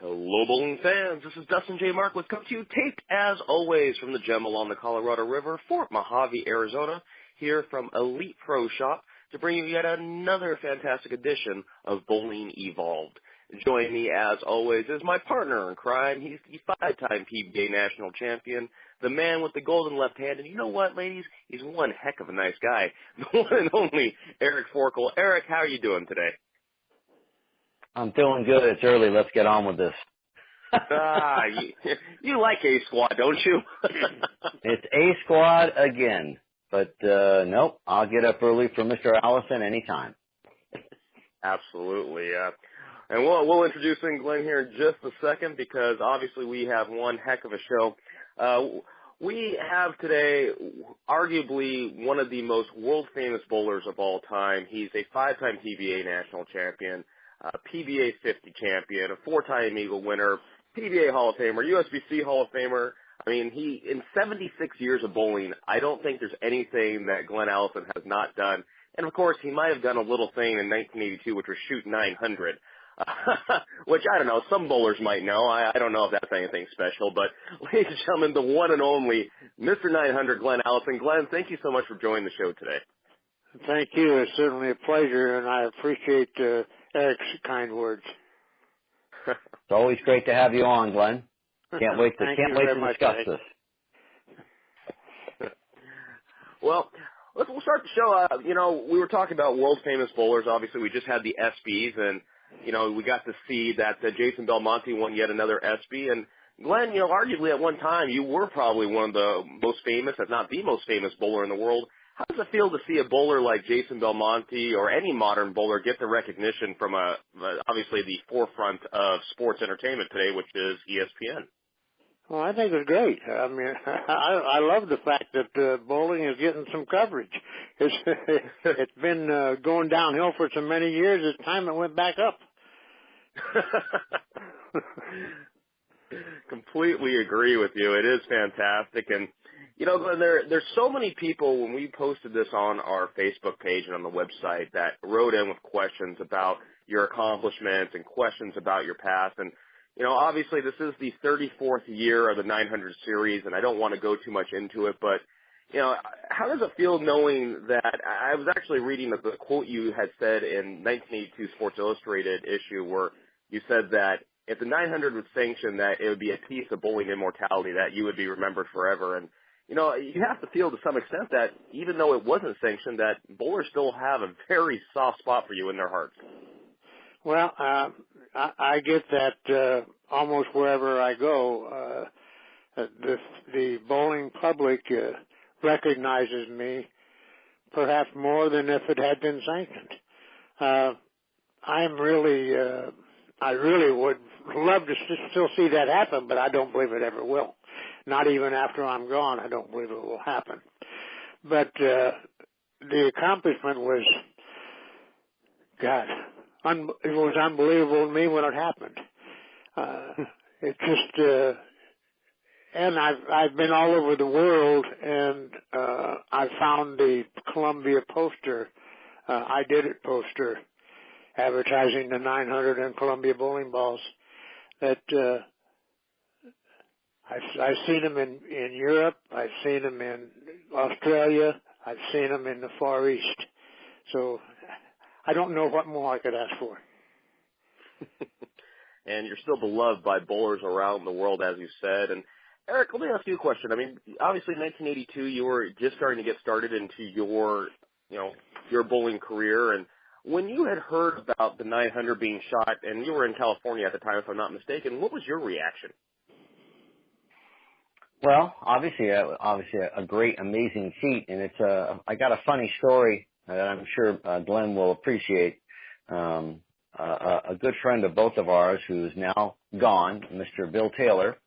Hello, bowling fans. This is Dustin J. Marquis coming to you taped, as always, from the gem along the Colorado River, Fort Mojave, Arizona, here from Elite Pro Shop to bring you yet another fantastic edition of Bowling Evolved. Join me, as always, is my partner in crime. He's the five-time PBA national champion, the man with the golden left hand. And you know what, ladies? He's one heck of a nice guy. The one and only Eric Forkel. Eric, how are you doing today? I'm feeling good. It's early. Let's get on with this. You like A Squad, don't you? It's A Squad again. But, nope, I'll get up early for Mr. Allison anytime. Absolutely, yeah. And we'll introduce Glenn here in just a second because obviously we have one heck of a show. We have today arguably one of the most world-famous bowlers of all time. He's a five-time PBA national champion, PBA 50 champion, a four-time Eagle winner, PBA Hall of Famer, USBC Hall of Famer. I mean, in 76 years of bowling, I don't think there's anything that Glenn Allison has not done. And, of course, he might have done a little thing in 1982, which was shoot 900, which, I don't know, some bowlers might know. I don't know if that's anything special. But, ladies and gentlemen, the one and only Mr. 900, Glenn Allison. Glenn, thank you so much for joining the show today. Thank you. It's certainly a pleasure, and I appreciate Eric's kind words. It's always great to have you on, Glenn. Can't wait to discuss this. Well, we'll start the show. We were talking about world-famous bowlers. Obviously, we just had the ESPYs, and, we got to see that Jason Belmonte won yet another ESPY. And, Glenn, arguably at one time, you were probably one of the most famous, if not the most famous bowler in the world. How does it feel to see a bowler like Jason Belmonte or any modern bowler get the recognition from obviously the forefront of sports entertainment today, which is ESPN? Well, I think it's great. I mean, I love the fact that bowling is getting some coverage. It's been going downhill for so many years. It's time it went back up. Completely agree with you. It is fantastic. And, Glenn, there's so many people, when we posted this on our Facebook page and on the website, that wrote in with questions about your accomplishments and questions about your past. And, obviously this is the 34th year of the 900 series, and I don't want to go too much into it, but, how does it feel knowing that I was actually reading the quote you had said in 1982 Sports Illustrated issue where you said that if the 900 was sanctioned, that it would be a piece of bowling immortality, that you would be remembered forever. And, you have to feel to some extent that even though it wasn't sanctioned, that bowlers still have a very soft spot for you in their hearts. Well, I get that almost wherever I go. The bowling public recognizes me perhaps more than if it had been sanctioned. I really would love to still see that happen, but I don't believe it ever will. Not even after I'm gone, I don't believe it will happen. But the accomplishment was, God, it was unbelievable to me when it happened. It just, and I've been all over the world, and I found the Columbia poster, I Did It poster, advertising the 900 and Columbia bowling balls, that I've seen them in Europe, I've seen them in Australia, I've seen them in the Far East. So I don't know what more I could ask for. And you're still beloved by bowlers around the world, as you said. And Eric, let me ask you a question. I mean, obviously in 1982, you were just starting to get started into your bowling career. And when you had heard about the 900 being shot, and you were in California at the time, if I'm not mistaken, what was your reaction? Well, obviously a great, amazing feat, and I got a funny story that I'm sure Glenn will appreciate. A good friend of both of ours, who's now gone, Mr. Bill Taylor.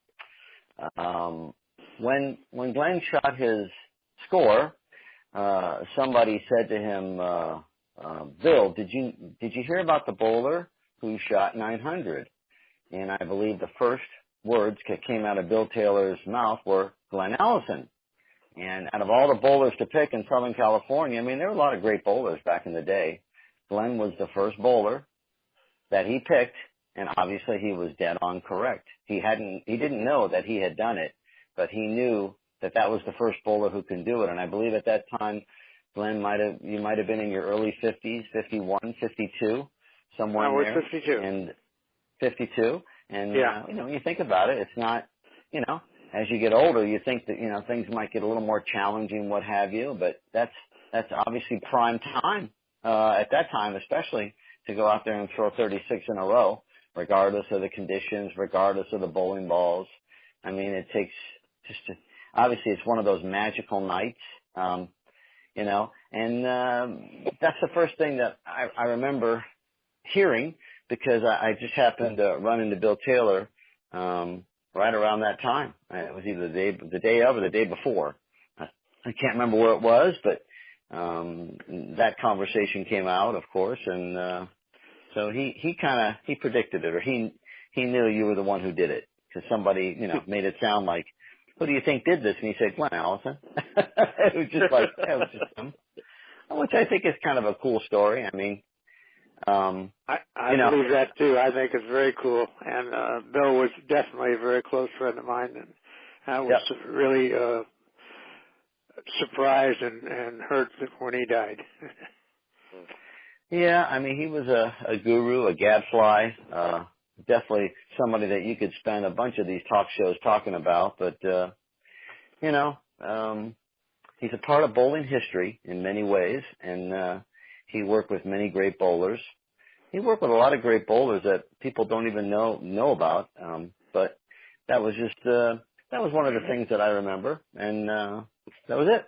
When Glenn shot his score, somebody said to him, Bill, did you hear about the bowler who shot 900? And I believe the first words that came out of Bill Taylor's mouth were Glenn Allison. And out of all the bowlers to pick in Southern California, I mean, there were a lot of great bowlers back in the day. Glenn was the first bowler that he picked And obviously he was dead on correct. He didn't know that he had done it, but he knew that that was the first bowler who can do it. And I believe at that time, Glenn, you might have been in your early 50s, 51, 52, somewhere in there. I was 52. And 52. And, yeah. when you think about it, it's not, as you get older, you think that, things might get a little more challenging, what have you, but that's obviously prime time, at that time especially, to go out there and throw 36 in a row, regardless of the conditions, regardless of the bowling balls. I mean, it takes obviously it's one of those magical nights, and that's the first thing that I remember hearing, because I just happened to run into Bill Taylor, right around that time. It was either the day of or the day before. I can't remember where it was, but that conversation came out, of course, and so he predicted it, or he knew you were the one who did it, because somebody made it sound like, who do you think did this? And he said, Glenn Allison. It was just like, it was just him, which I think is kind of a cool story. I mean, I believe that too. I think it's very cool. And Bill was definitely a very close friend of mine, and I was really surprised and hurt when he died. Yeah, I mean, he was a guru, a gadfly, definitely somebody that you could spend a bunch of these talk shows talking about. But he's a part of bowling history in many ways, and he worked with many great bowlers. He worked with a lot of great bowlers that people don't even know about. But that was just that was one of the things that I remember, and that was it.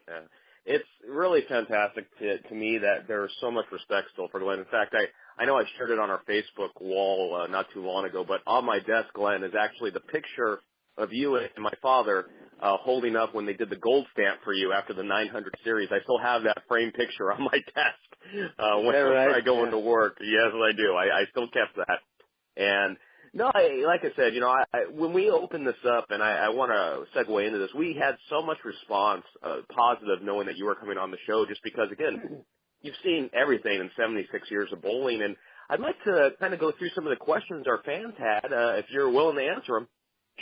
Yeah. It's really fantastic to me that there's so much respect still for Glenn. In fact, I know I shared it on our Facebook wall not too long ago, but on my desk, Glenn, is actually the picture of you and my father holding up when they did the gold stamp for you after the 900 series. I still have that framed picture on my desk whenever I go into work. Yes, I do. I still kept that. And no, like I said, when we opened this up, and I want to segue into this, we had so much response, positive, knowing that you were coming on the show, just because, again, you've seen everything in 76 years of bowling, and I'd like to kind of go through some of the questions our fans had, if you're willing to answer them.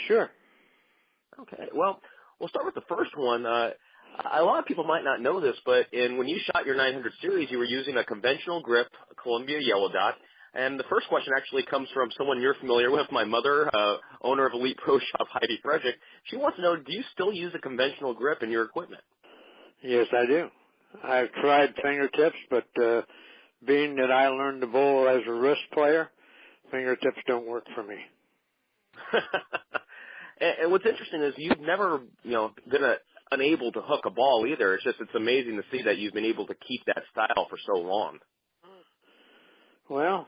Sure. Okay. Well, we'll start with the first one. A lot of people might not know this, but when you shot your 900 series, you were using a conventional grip, a Columbia Yellow Dot. And the first question actually comes from someone you're familiar with, my mother, owner of Elite Pro Shop, Heidi Frederick. She wants to know, do you still use a conventional grip in your equipment? Yes, I do. I've tried fingertips, but being that I learned to bowl as a wrist player, fingertips don't work for me. And what's interesting is you've never, been unable to hook a ball either. It's amazing to see that you've been able to keep that style for so long. Well,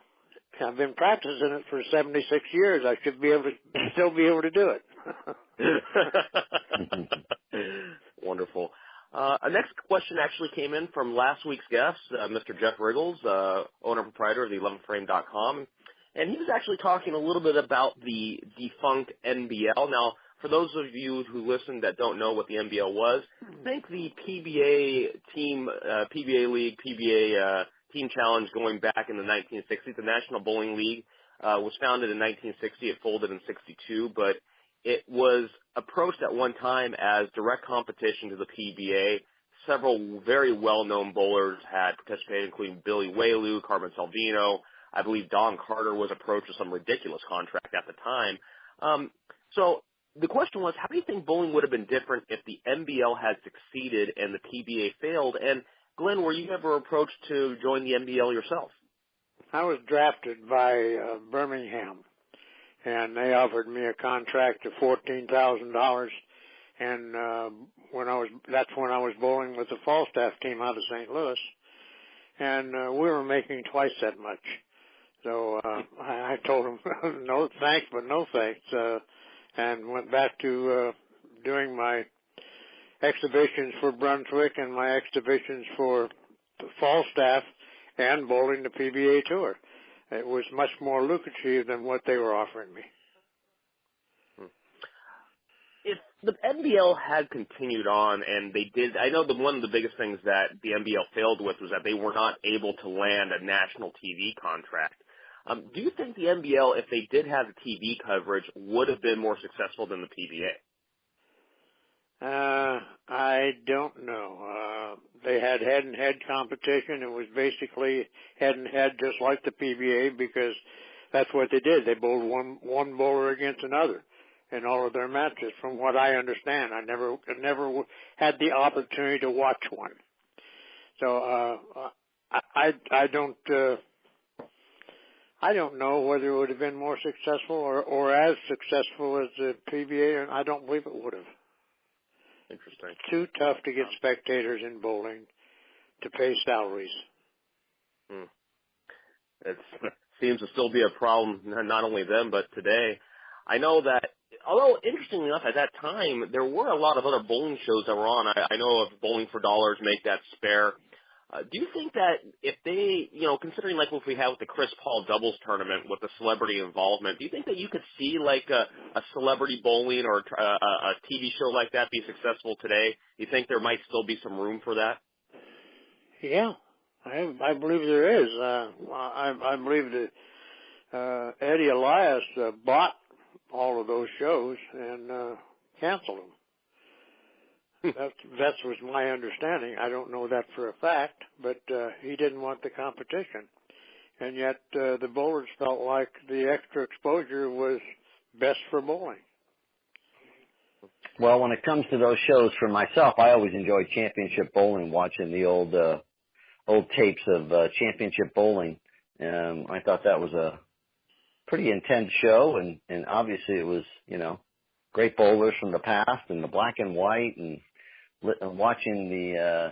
I've been practicing it for 76 years. I should be able to still be able to do it. Wonderful. Our next question actually came in from last week's guest, Mr. Jeff Riggles, owner and proprietor of the 11frame.com. And he was actually talking a little bit about the defunct NBL. Now, for those of you who listen that don't know what the NBL was, think the PBA team, PBA League, PBA Team Challenge going back in the 1960s. The National Bowling League was founded in 1960. It folded in 62, but it was approached at one time as direct competition to the PBA. Several very well-known bowlers had participated, including Billy Whaley, Carmen Salvino. I believe Don Carter was approached with some ridiculous contract at the time. So the question was, how do you think bowling would have been different if the NBL had succeeded and the PBA failed? And Glenn, were you ever approached to join the NBL yourself? I was drafted by Birmingham, and they offered me a contract of $14,000. And that's when I was bowling with the Falstaff team out of St. Louis, and we were making twice that much. So I told them no thanks, but no thanks, and went back to doing my exhibitions for Brunswick and my exhibitions for Falstaff and bowling the PBA Tour. It was much more lucrative than what they were offering me. If the NBL had continued on, and they did. I know one of the biggest things that the NBL failed with was that they were not able to land a national TV contract. Do you think the NBL, if they did have the TV coverage, would have been more successful than the PBA? I don't know. They had head-and-head competition. It was basically head-and-head just like the PBA because that's what they did. They bowled one bowler against another in all of their matches, from what I understand. I never had the opportunity to watch one. So I don't know whether it would have been more successful or as successful as the PBA, and I don't believe it would have. Interesting. Too tough to get spectators in bowling to pay salaries. It seems to still be a problem, not only then, but today. I know that, although interestingly enough, at that time, there were a lot of other bowling shows that were on. I know of Bowling for Dollars, Make That Spare. Do you think that if they, considering like what we have with the Chris Paul doubles tournament with the celebrity involvement, do you think that you could see like a celebrity bowling or a TV show like that be successful today? Do you think there might still be some room for that? Yeah, I believe there is. I believe that Eddie Elias bought all of those shows and canceled them. That was my understanding. I don't know that for a fact, but he didn't want the competition. And yet the bowlers felt like the extra exposure was best for bowling. Well, when it comes to those shows, for myself, I always enjoyed championship bowling, watching the old tapes of championship bowling. I thought that was a pretty intense show, and obviously it was, great bowlers from the past and the black and white, and watching the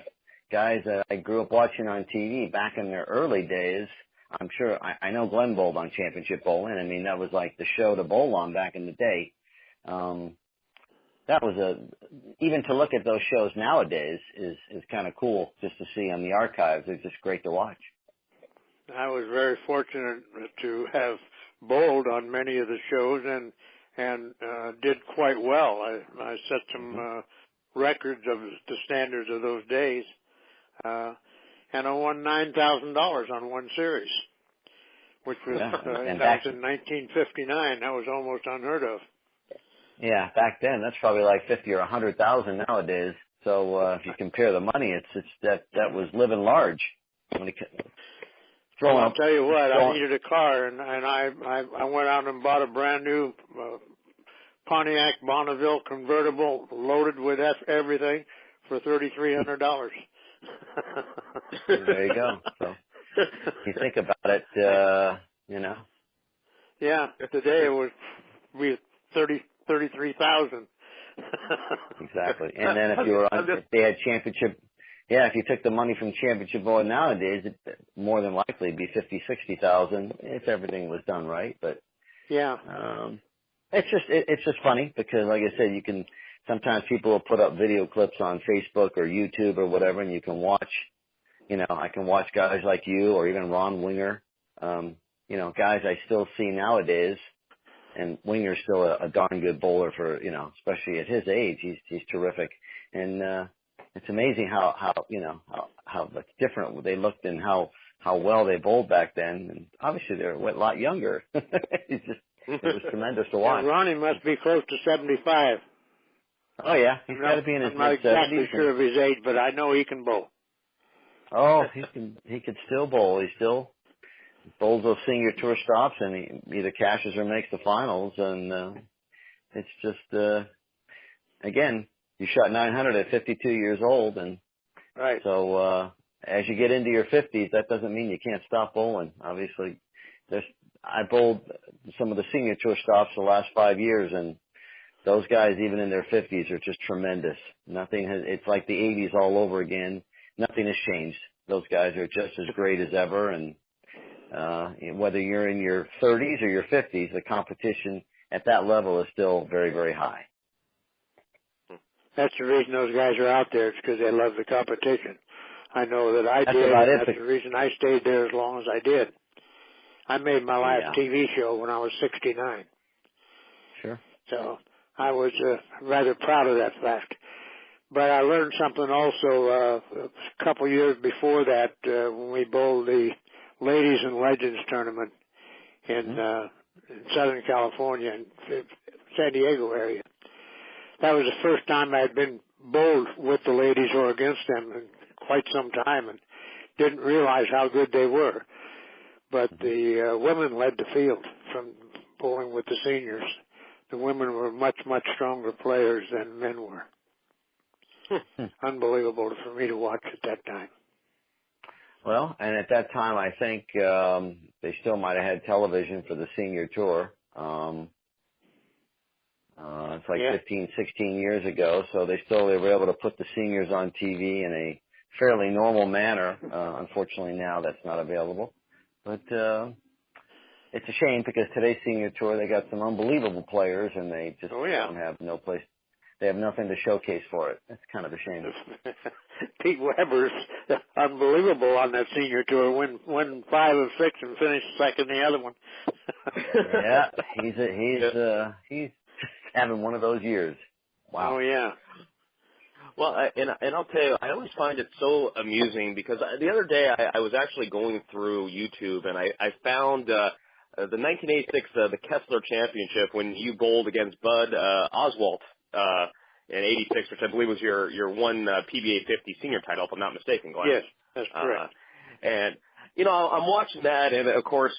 guys that I grew up watching on TV back in their early days. I'm sure I know Glenn bowled on championship bowling. I mean, that was like the show to bowl on back in the day. That was even to look at those shows nowadays is kind of cool just to see on the archives. It's just great to watch. I was very fortunate to have bowled on many of the shows and did quite well. I set some records of the standards of those days, and I won $9,000 on one series, which was that was in 1959. That was almost unheard of. Yeah, back then that's probably like 50 or 100,000 nowadays. So if you compare the money, it's that was living large. Well, I'll tell you what, I needed a car, and I went out and bought a brand new Pontiac Bonneville convertible loaded with everything for $3,300. There you go. So you think about it, Yeah, today it would be 33,000. Exactly. And then if they had championship, if you took the money from championship bowling nowadays, it more than likely be 50,000, 60,000 if everything was done right. But yeah. It's just funny because, like I said, you can sometimes people will put up video clips on Facebook or YouTube or whatever, and you can watch. I can watch guys like you or even Ron Winger. Guys I still see nowadays, and Winger's still a darn good bowler for especially at his age. He's terrific, and it's amazing how different they looked and how well they bowled back then. And obviously they're a lot younger. It was tremendous to watch. Yeah, Ronnie must be close to 75. Oh, yeah. He's got to be in his mid-70s. I'm not exactly sure of his age, but I know he can bowl. Oh, he could still bowl. He still bowls those senior tour stops, and he either cashes or makes the finals. And it's just, again, you shot 900 at 52 years old. And right. So as you get into your 50s, that doesn't mean you can't stop bowling. Obviously, I bowled some of the senior tour stops the last 5 years, and those guys, even in their 50s, are just tremendous. It's like the 80s all over again. Nothing has changed. Those guys are just as great as ever, and whether you're in your 30s or your 50s, the competition at that level is still very, very high. That's the reason those guys are out there. It's because they love the competition. I know that I did. That's the reason I stayed there as long as I did. I made my last TV show when I was 69. Sure. So I was rather proud of that fact. But I learned something also a couple years before that when we bowled the Ladies and Legends tournament in Southern California, in San Diego area. That was the first time I had been bowled with the ladies or against them in quite some time, and didn't realize how good they were. But the women led the field from bowling with the seniors. The women were much, much stronger players than men were. Unbelievable for me to watch at that time. Well, and at that time, I think they still might have had television for the senior tour. It's like 15, 16 years ago, so they were able to put the seniors on TV in a fairly normal manner. Unfortunately, now that's not available. But it's a shame because today's senior tour, they got some unbelievable players, and they just don't have no place. They have nothing to showcase for it. That's kind of a shame. Pete Weber's unbelievable on that senior tour. Win 5 of 6 and finished second the other one. Yeah, he's having one of those years. Wow. Oh yeah. Well, and I'll tell you, I always find it so amusing because the other day I was actually going through YouTube and I found the 1986 the Kessler Championship when you bowled against Bud Oswalt in '86, which I believe was your one PBA 50 senior title, if I'm not mistaken, Glenn. Yes, that's correct. And you know, I'm watching that, and of course,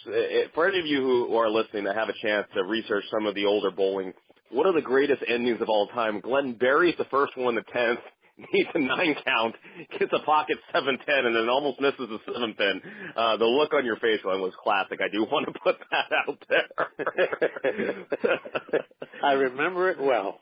for any of you who are listening that have a chance to research some of the older bowling, one of the greatest endings of all time. Glenn buries the first one, the 10th, needs a 9 count, gets a pocket 7-10, and then almost misses the 7 pin. The look on your face, Glenn, was classic. I do want to put that out there. I remember it well.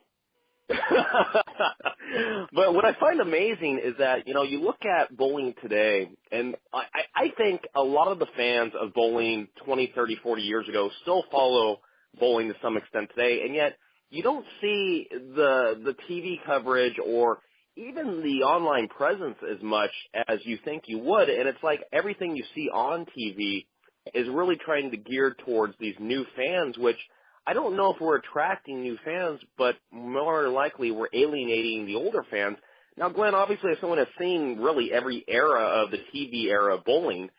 But what I find amazing is that, you know, you look at bowling today, and I think a lot of the fans of bowling 20, 30, 40 years ago still follow bowling to some extent today, and yet you don't see the TV coverage or even the online presence as much as you think you would. And it's like everything you see on TV is really trying to gear towards these new fans, which I don't know if we're attracting new fans, but more likely we're alienating the older fans. Now, Glenn, obviously, as someone has seen really every era of the TV era of bowling,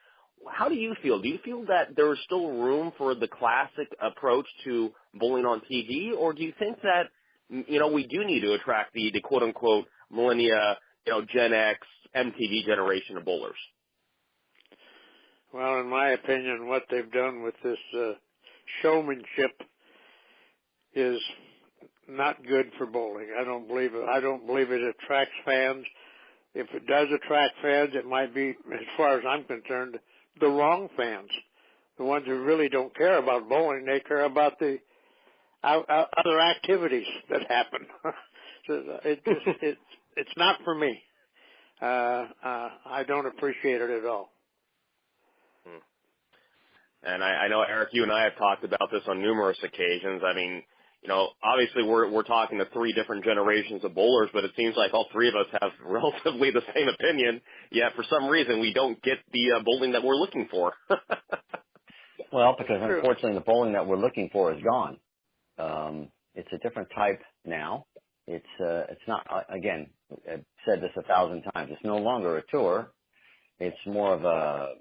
how do you feel? Do you feel that there is still room for the classic approach to bowling on TV, or do you think that, you know, we do need to attract the quote-unquote millennia, you know, Gen X, MTV generation of bowlers? Well, in my opinion, what they've done with this showmanship is not good for bowling. I don't believe it attracts fans. If it does attract fans, it might be, as far as I'm concerned, the wrong fans. The ones who really don't care about bowling, they care about the other activities that happen. So it's not for me. I don't appreciate it at all. And I know, Eric, you and I have talked about this on numerous occasions. I mean, you know, obviously we're talking to 3 different generations of bowlers, but it seems like all 3 of us have relatively the same opinion, yet for some reason we don't get the bowling that we're looking for. Well, because unfortunately the bowling that we're looking for is gone. It's a different type now. It's not, again, I've said this 1,000 times, it's no longer a tour. It's more of a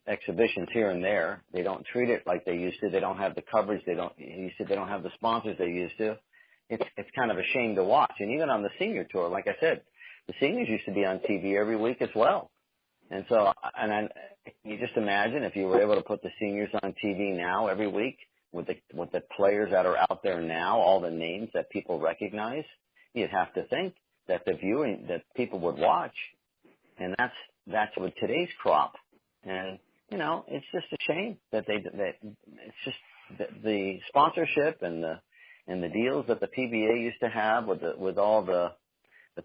exhibitions here and there. They don't treat it like they used to. They don't have the coverage. They don't have the sponsors they used to. It's kind of a shame to watch. And even on the senior tour, like I said, the seniors used to be on TV every week as well. And so, you just imagine if you were able to put the seniors on TV now every week with the players that are out there now, all the names that people recognize, you'd have to think that that people would watch. And that's with today's crop. And you know, it's just a shame that it's just the sponsorship and the deals that the PBA used to have with all the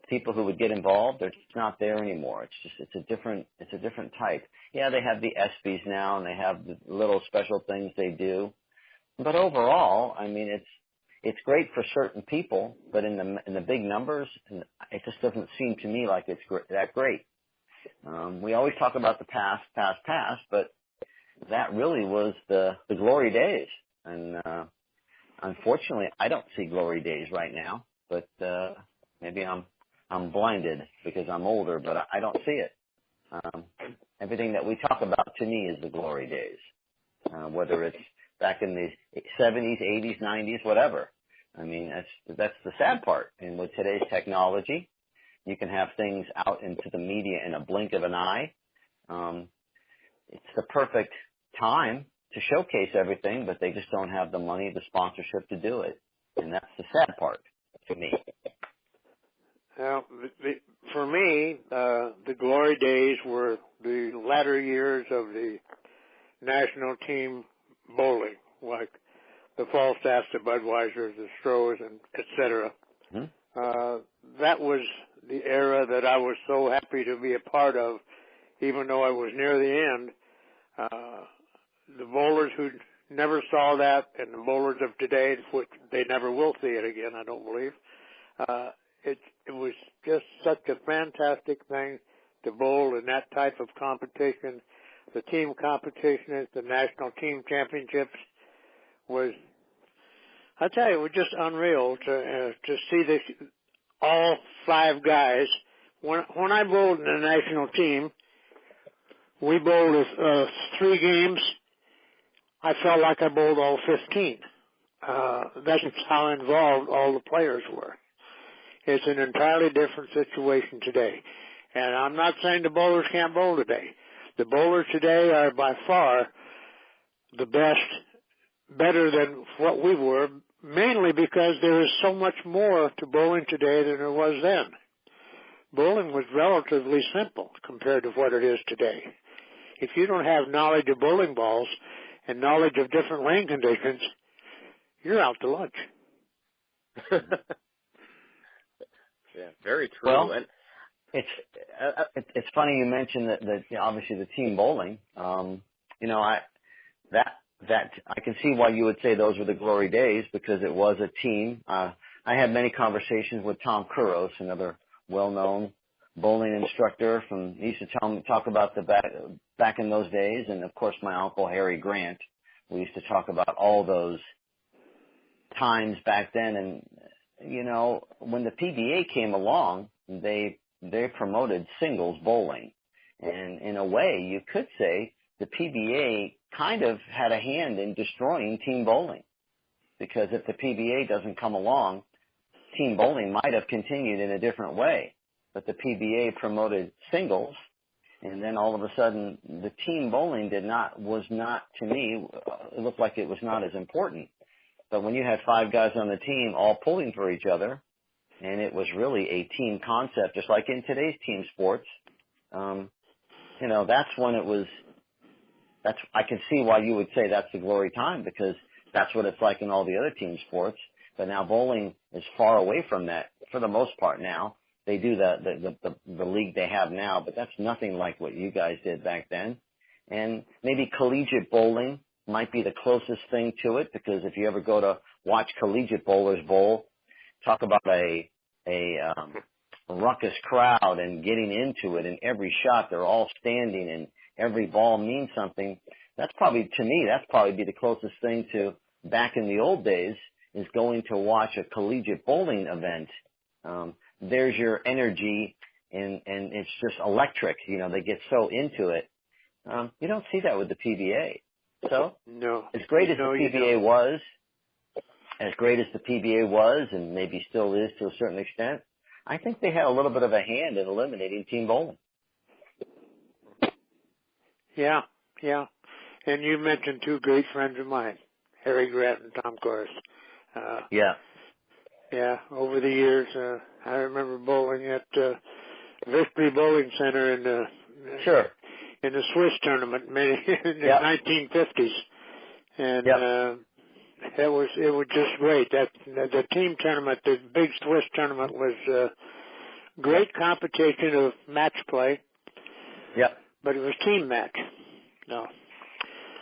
people who would get involved. They're just not there anymore. It's a different type. Yeah, they have the ESPYs now and they have the little special things they do, but overall, I mean, it's great for certain people, but in the big numbers, it just doesn't seem to me like it's that great. We always talk about the past, but that really was the glory days. And unfortunately, I don't see glory days right now, but maybe I'm blinded because I'm older, but I don't see it. Everything that we talk about to me is the glory days, whether it's back in the 70s, 80s, 90s, whatever. I mean, that's the sad part. And with today's technology, you can have things out into the media in a blink of an eye. It's the perfect time to showcase everything, but they just don't have the money, the sponsorship to do it. And that's the sad part to me. Well, for me, the glory days were the latter years of the national team bowling, like the Falstaffs, the Budweisers, the Strohs, and et cetera. Mm-hmm. That was the era that I was so happy to be a part of, even though I was near the end. The bowlers who never saw that, and the bowlers of today, which they never will see it again, I don't believe, it was just such a fantastic thing to bowl in that type of competition. The team competition, the national team championships was, I tell you, it was just unreal to see this, all five guys. When I bowled in the national team, we bowled 3 games. I felt like I bowled all 15. That's how involved all the players were. It's an entirely different situation today. And I'm not saying the bowlers can't bowl today. The bowlers today are by far the best, better than what we were, mainly because there is so much more to bowling today than there was then. Bowling was relatively simple compared to what it is today. If you don't have knowledge of bowling balls and knowledge of different lane conditions, you're out to lunch. Yeah, very true. Well, and it's funny you mentioned that obviously the team bowling. That I can see why you would say those were the glory days, because it was a team. I had many conversations with Tom Kuros, another well-known bowling instructor. He used to talk about the back in those days, and of course my uncle Harry Grant. We used to talk about all those times back then, and when the PBA came along, they promoted singles bowling, and in a way you could say the PBA kind of had a hand in destroying team bowling, because if the PBA doesn't come along, team bowling might have continued in a different way. But the PBA promoted singles, and then all of a sudden the team bowling was not, to me, it looked like it was not as important. But when you had 5 guys on the team all pulling for each other, and it was really a team concept, just like in today's team sports, that's when it was. I can see why you would say that's the glory time, because that's what it's like in all the other team sports. But now bowling is far away from that for the most part now. They do the league they have now, but that's nothing like what you guys did back then. And maybe collegiate bowling might be the closest thing to it, because if you ever go to watch collegiate bowlers bowl, talk about a ruckus crowd and getting into it, and every shot they're all standing and every ball means something. That's probably be the closest thing to back in the old days, is going to watch a collegiate bowling event. There's your energy, and it's just electric. They get so into it. You don't see that with the PBA. So, no. As great as the PBA was, and maybe still is to a certain extent, I think they had a little bit of a hand in eliminating team bowling. Yeah. And you mentioned 2 great friends of mine, Harry Grant and Tom Kuros. Yeah, over the years, I remember bowling at Victory Bowling Center in the Swiss tournament in the 1950s, and it was just great. The team tournament, the big Swiss tournament, was great competition of match play. Yep. But it was team match. No.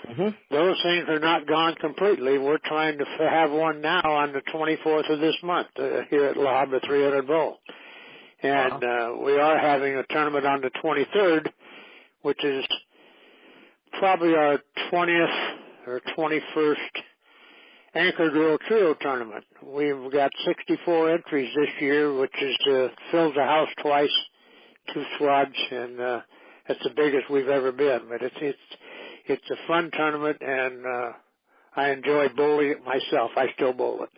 Mm-hmm. Those things are not gone completely. We're trying to have one now on the 24th of this month here at La Habra 300 Bowl. And we are having a tournament on the 23rd, which is probably our 20th or 21st Anchor Girl Trio Tournament. We've got 64 entries this year, which is fills the house twice, 2 squads, and that's the biggest we've ever been. But it's a fun tournament, and I enjoy bowling it myself. I still bowl it.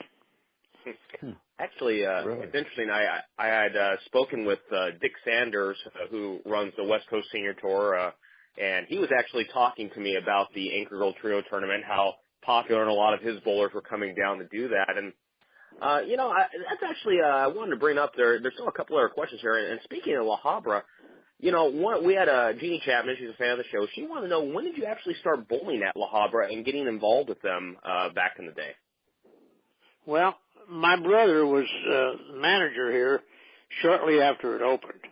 Actually, it's interesting. I had spoken with Dick Sanders, who runs the West Coast Senior Tour, and he was actually talking to me about the Anchor Girl Trio Tournament, how popular and a lot of his bowlers were coming down to do that. And, that's actually, I wanted to bring up there's still a couple other questions here. And speaking of La Habra, we had Jeannie Chapman, she's a fan of the show. She wanted to know, when did you actually start bowling at La Habra and getting involved with them back in the day? Well, my brother was manager here shortly after it opened.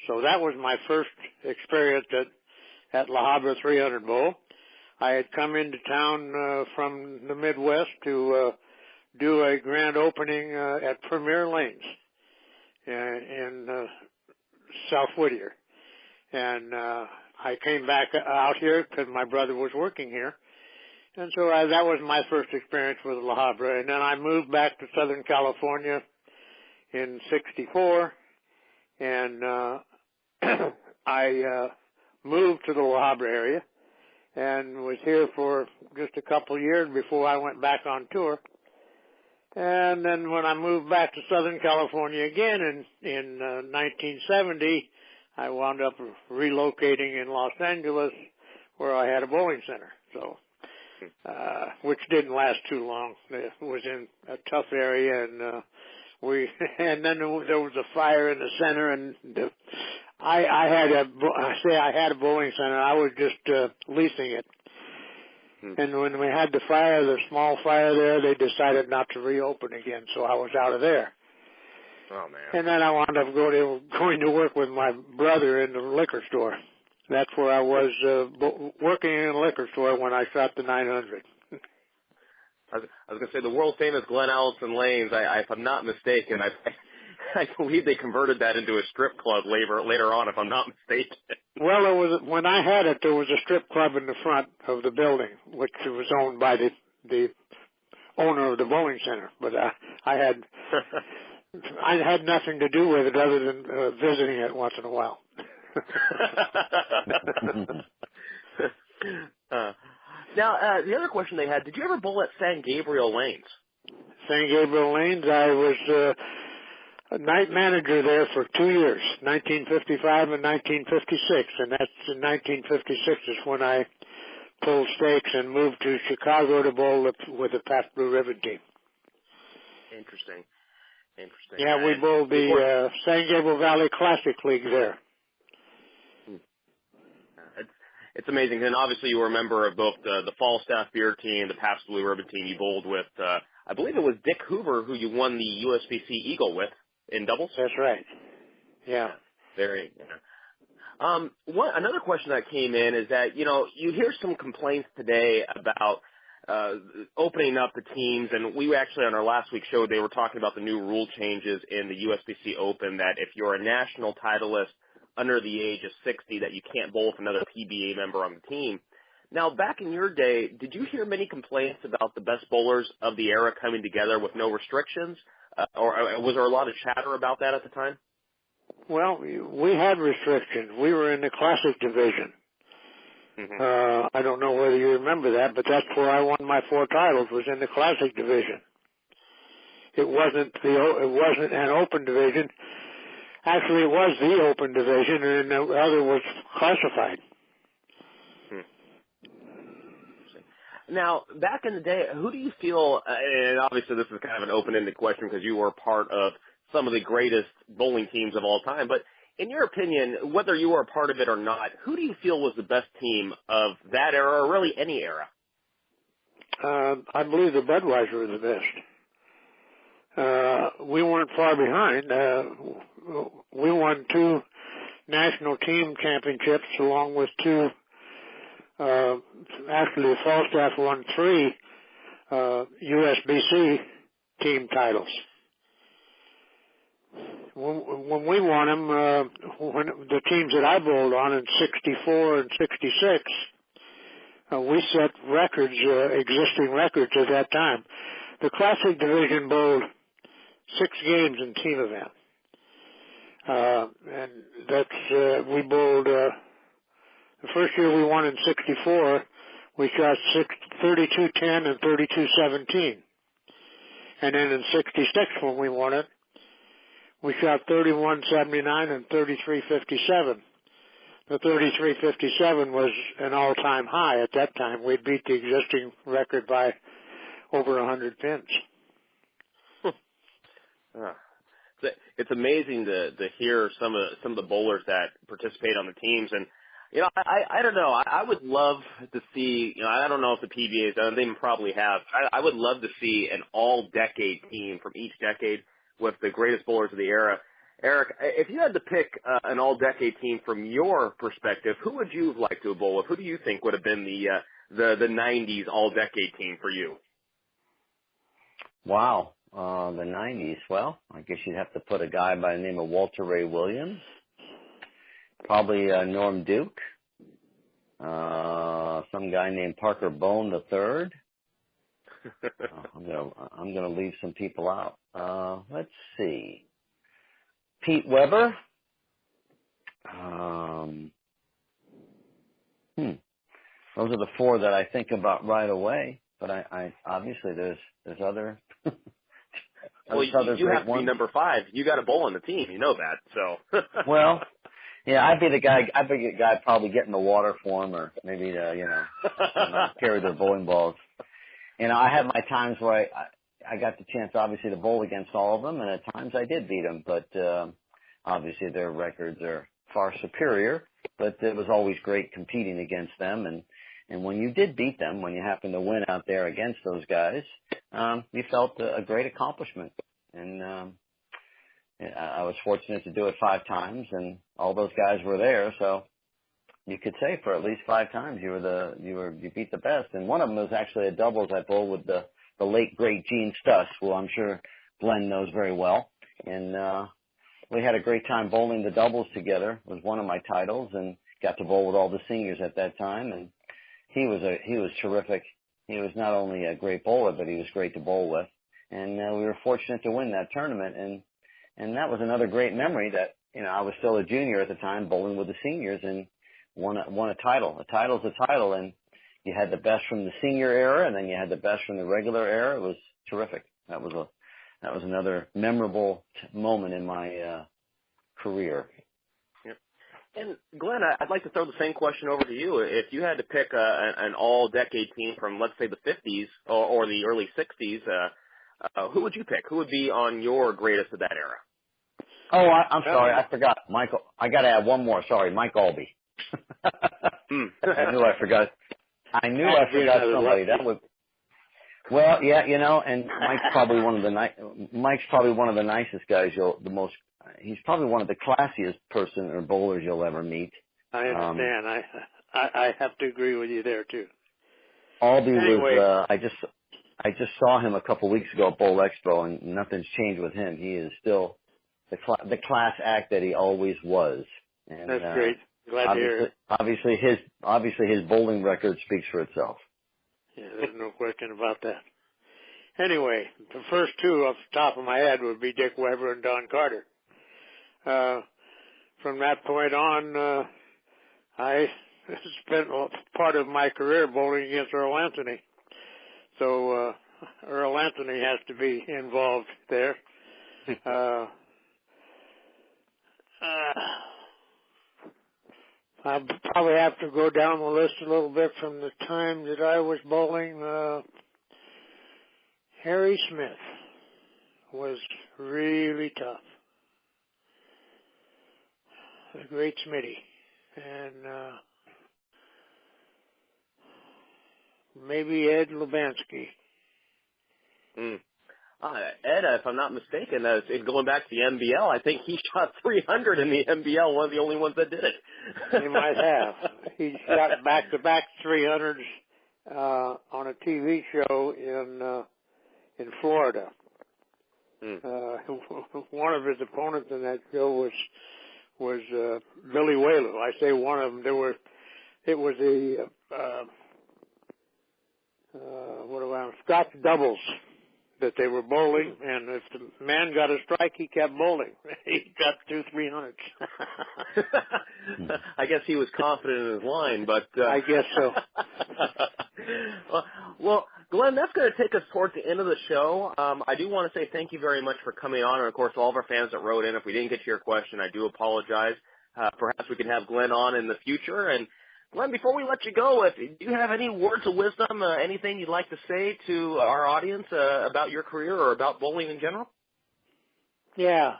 So that was my first experience at La Habra 300 Bowl. I had come into town from the Midwest to do a grand opening at Premier Lanes in South Whittier. And I came back out here because my brother was working here. And so that was my first experience with La Habra. And then I moved back to Southern California in '64, and I moved to the La Habra area and was here for just a couple of years before I went back on tour. And then when I moved back to Southern California again in 1970, I wound up relocating in Los Angeles, where I had a bowling center. So, which didn't last too long. It was in a tough area, and and then there was a fire in the center, and I had a bowling center. I was just leasing it. And when we had the small fire there, they decided not to reopen again, so I was out of there. Oh, man. And then I wound up going to work with my brother in the liquor store. That's where I was working in a liquor store when I shot the 900. I was going to say the world-famous Glenn Allison lanes, if I'm not mistaken, I believe they converted that into a strip club later on, if I'm not mistaken. Well, when I had it, there was a strip club in the front of the building, which was owned by the owner of the bowling center. But I had nothing to do with it other than visiting it once in a while. Now, the other question they had, did you ever bowl at San Gabriel Lanes? San Gabriel Lanes, I was a night manager there for 2 years, 1955 and 1956, and that's in 1956 is when I pulled stakes and moved to Chicago to bowl with the Pabst Blue Ribbon team. Interesting. Yeah, we bowled the San Gabriel Valley Classic League there. It's amazing, and obviously you were a member of both the Falstaff beer team, the Pabst Blue Ribbon team. You bowled with, I believe it was Dick Hoover, who you won the USBC Eagle with in doubles. That's right. Yeah. Very. Yeah. Another question that came in is that you hear some complaints today about opening up the teams, and we actually on our last week's show they were talking about the new rule changes in the USBC Open that if you're a national titleist under the age of 60 that you can't bowl with another PBA member on the team. Now, back in your day, did you hear many complaints about the best bowlers of the era coming together with no restrictions? Or was there a lot of chatter about that at the time? Well, we had restrictions. We were in the Classic division. Mm-hmm. I don't know whether you remember that, but that's where I won my 4 titles, was in the Classic division. It wasn't an open division. Actually, it was the open division, and the other was classified. Now, back in the day, who do you feel, and obviously this is kind of an open-ended question because you were part of some of the greatest bowling teams of all time, but in your opinion, whether you were a part of it or not, who do you feel was the best team of that era or really any era? I believe the Budweiser were the best. We weren't far behind. We won 2 national team championships along with 2, actually Falstaff won 3 USBC team titles. When we won them, when the teams that I bowled on in 64 and 66, we set records, existing records at that time. the Classic Division bowled 6 games in team event. And that's, we bowled, the first year we won in 64, we shot 32-10 and 32-17. And then in 66, when we won it, we shot 31-79 and 33-57. The 33-57 was an all-time high at that time. We beat the existing record by over 100 pins. It's amazing to hear some of the bowlers that participate on the teams, and I don't know. I would love to see. I don't know if the PBAs, they probably have. I would love to see an all-decade team from each decade with the greatest bowlers of the era. Eric, if you had to pick an all-decade team from your perspective, who would you have liked to bowl with? Who do you think would have been the 90s all-decade team for you? Wow. The 90s. Well, I guess you'd have to put a guy by the name of Walter Ray Williams. Probably Norm Duke. Some guy named Parker Bone III. I'm gonna leave some people out. Let's see. Pete Weber. Those are the 4 that I think about right away. But I obviously there's other. Well, you have to be number 5. You got a bowl on the team. You know that. So. Well, yeah, I'd be the guy probably getting the water for them, or maybe carry their bowling balls. I had my times where I got the chance, obviously, to bowl against all of them, and at times I did beat them. But obviously, their records are far superior. But it was always great competing against them, and when you did beat them, when you happened to win out there against those guys, you felt a great accomplishment. And I was fortunate to do it 5 times, and all those guys were there. So you could say for at least 5 times you beat the best. And one of them was actually a doubles I bowled with the late great Gene Stuss, who I'm sure Glenn knows very well. And we had a great time bowling the doubles together. It was one of my titles, and got to bowl with all the seniors at that time. And he was terrific. He was not only a great bowler, but he was great to bowl with. And we were fortunate to win that tournament. And that was another great memory that, I was still a junior at the time bowling with the seniors and won a title. A title's a title, and you had the best from the senior era, and then you had the best from the regular era. It was terrific. That was another memorable moment in my career. And Glenn, I'd like to throw the same question over to you. If you had to pick an all-decade team from, let's say, the 50s or the early 60s, who would you pick? Who would be on your greatest of that era? Oh, I'm sorry, I forgot. Michael, I got to add one more. Sorry, Mike Albee. I knew I forgot. I forgot somebody. That was. Well, yeah, and Mike's probably one of the nicest guys. He's probably one of the classiest person or bowlers you'll ever meet. I understand. I have to agree with you there too. Albee was. I just saw him a couple weeks ago at Bowl Expo, and nothing's changed with him. He is still the class act that he always was. And, that's great. Glad to hear it. Obviously his bowling record speaks for itself. Yeah, there's no question about that. Anyway, the first 2 off the top of my head would be Dick Weber and Don Carter. From that point on, I spent part of my career bowling against Earl Anthony. So Earl Anthony has to be involved there. I'll probably have to go down the list a little bit from the time that I was bowling. Harry Smith was really tough. The great Smitty. And maybe Ed Lubanski. Ed, if I'm not mistaken, going back to the NBL, I think he shot 300 in the NBL, one of the only ones that did it. He might have. He shot back-to-back 300s on a TV show in Florida. One of his opponents in that show was Billy Whalen. I say one of them. It was Scotch doubles. that they were bowling, and if the man got a strike, he kept bowling. He got 200-300. I guess he was confident in his line, but I guess so. well, Glenn, that's going to take us towards the end of the show. I do want to say thank you very much for coming on, and of course, all of our fans that wrote in. If we didn't get to your question, I do apologize. Perhaps we can have Glenn on in the future. And Glenn, before we let you go, do you have any words of wisdom, anything you'd like to say to our audience about your career or about bowling in general? Yeah,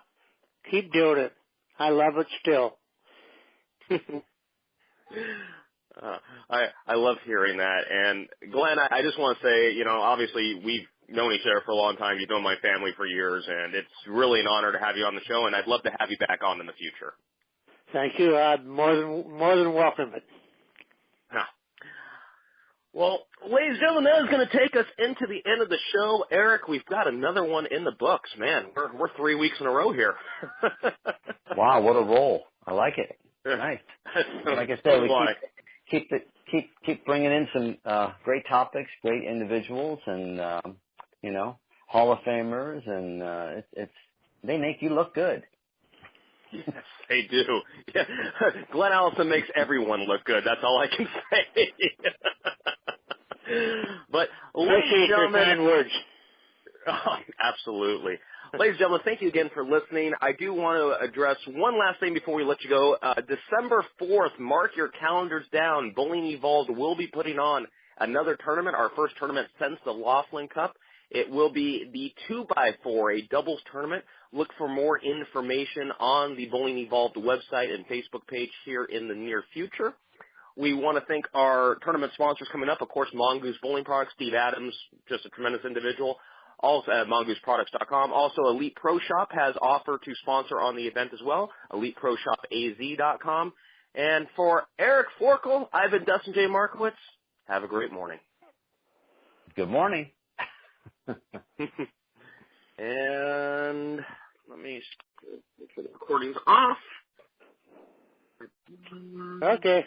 keep doing it. I love it still. I love hearing that. And Glenn, I just want to say, obviously we've known each other for a long time. You've known my family for years, and it's really an honor to have you on the show, and I'd love to have you back on in the future. Thank you. I'd more than welcome it. Well, ladies and gentlemen, that is going to take us into the end of the show. Eric, we've got another one in the books. Man, we're 3 weeks in a row here. Wow, what a roll! I like it. Nice. Like I said, we keep bringing in some great topics, great individuals, and Hall of Famers, and they make you look good. Yes, they do. Yeah. Glenn Allison makes everyone look good. That's all I can say. But, ladies and gentlemen, kind words. Oh, absolutely. Ladies and gentlemen, thank you again for listening. I do want to address one last thing before we let you go. December 4th, mark your calendars down. Bowling Evolved will be putting on another tournament, our first tournament since the Laughlin Cup. It will be the 2x4, a doubles tournament. Look for more information on the Bowling Evolved website and Facebook page here in the near future. We want to thank our tournament sponsors coming up. Of course, Mongoose Bowling Products, Steve Adams, just a tremendous individual. Also at mongooseproducts.com. Also, Elite Pro Shop has offered to sponsor on the event as well, eliteproshopaz.com. And for Eric Forkel, I've been Dustin J. Markowitz. Have a great morning. Good morning. And let me make sure the recording's off. Okay.